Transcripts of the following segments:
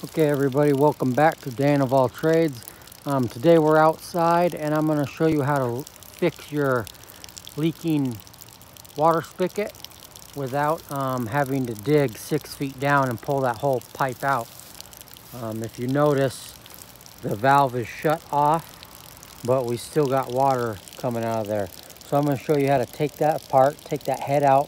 Okay everybody, welcome back to Dan of All Trades. Today we're outside and I'm going to show you how to fix your leaking water spigot without having to dig 6 feet down and pull that whole pipe out. If you notice, the valve is shut off, but we still got water coming out of there. So I'm going to show you how to take that apart, take that head out,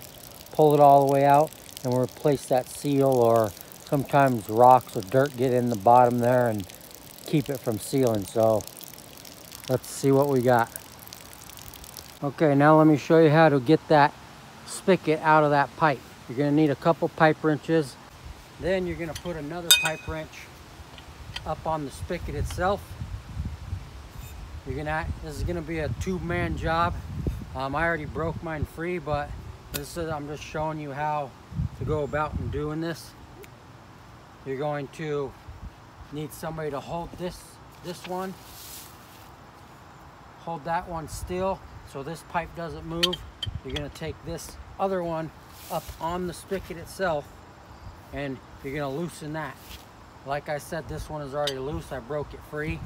pull it all the way out, and we'll replace that seal, or sometimes rocks or dirt get in the bottom there and keep it from sealing. So let's see what we got. Okay, now let me show you how to get that spigot out of that pipe. You're going to need a couple pipe wrenches. Then you're going to put another pipe wrench up on the spigot itself. This is going to be a two-man job. I already broke mine free, but I'm just showing you how to go about and doing this. You're going to need somebody to hold this one. Hold that one still so this pipe doesn't move. You're going to take this other one up on the spigot itself and you're going to loosen that. Like I said, this one is already loose. I broke it free.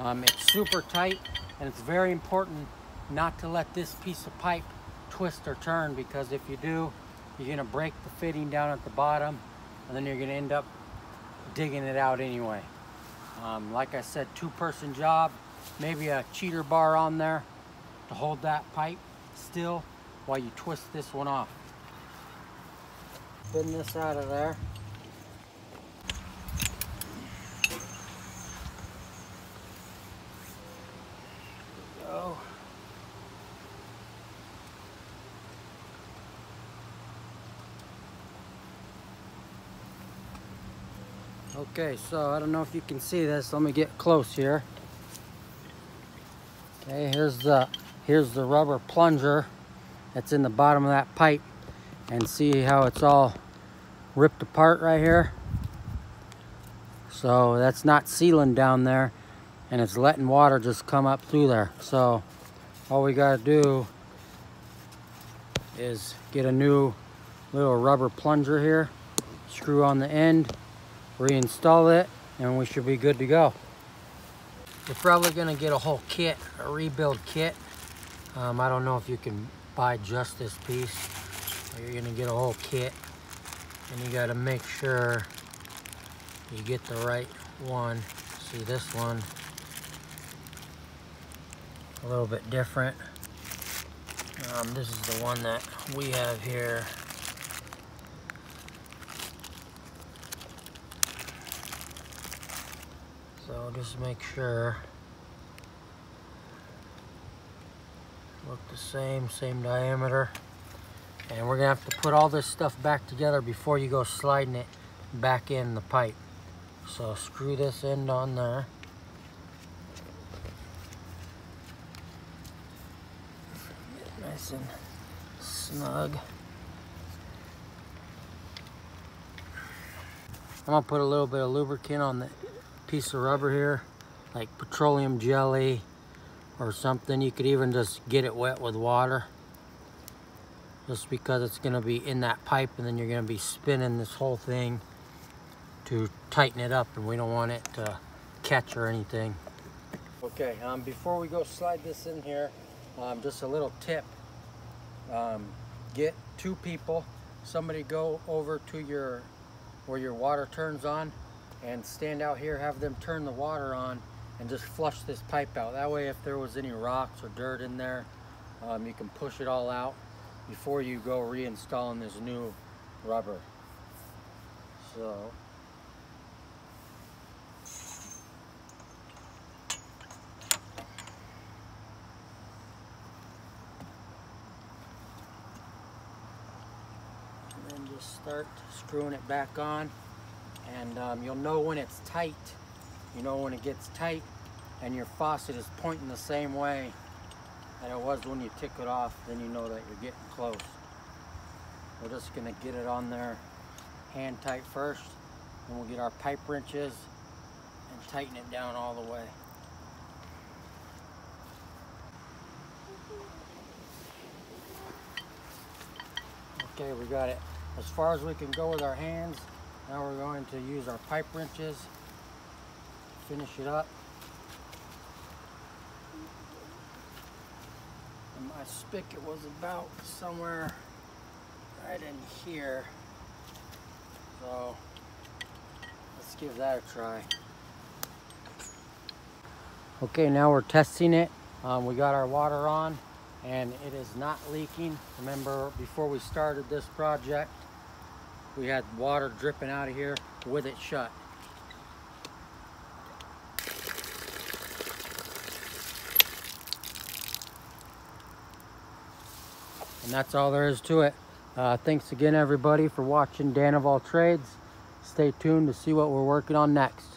It's super tight, and it's very important not to let this piece of pipe twist or turn, because if you do, you're going to break the fitting down at the bottom and then you're going to end up digging it out anyway. Like I said, two-person job, maybe a cheater bar on there to hold that pipe still while you twist this one off. Spin this out of there. Go. Okay, so I don't know if you can see this. Let me get close here. Okay, here's the rubber plunger that's in the bottom of that pipe, and see how it's all ripped apart right here. So that's not sealing down there, and it's letting water just come up through there. So all we got to do is get a new little rubber plunger here, screw on the end, reinstall it, and we should be good to go. You're probably going to get a whole kit, a rebuild kit. I don't know if you can buy just this piece, or you're going to get a whole kit, and you got to make sure you get the right one. See, this one a little bit different. This is the one that we have here. So just make sure look the same diameter, and we're gonna have to put all this stuff back together before you go sliding it back in the pipe. So screw this end on there. Nice and snug. I'm gonna put a little bit of lubricant on the piece of rubber here, like petroleum jelly or something. You could even just get it wet with water, just because it's going to be in that pipe, and then you're going to be spinning this whole thing to tighten it up, and we don't want it to catch or anything. Okay, before we go slide this in here, just a little tip. Get 2 people, somebody go over to where your water turns on, and stand out here, have them turn the water on and just flush this pipe out. That way, if there was any rocks or dirt in there, you can push it all out before you go reinstalling this new rubber. So and then just start screwing it back on. And you'll know when it's tight. You know when it gets tight and your faucet is pointing the same way that it was when you took it off, then you know that you're getting close. We're just gonna get it on there hand tight first, and we'll get our pipe wrenches and tighten it down all the way. Okay, we got it as far as we can go with our hands. Now we're going to use our pipe wrenches to finish it up. And my spigot was about somewhere right in here. So let's give that a try. Okay, now we're testing it. We got our water on and it is not leaking. Remember, before we started this project, we had water dripping out of here with it shut. And that's all there is to it. Thanks again, everybody, for watching Dan of All Trades. Stay tuned to see what we're working on next.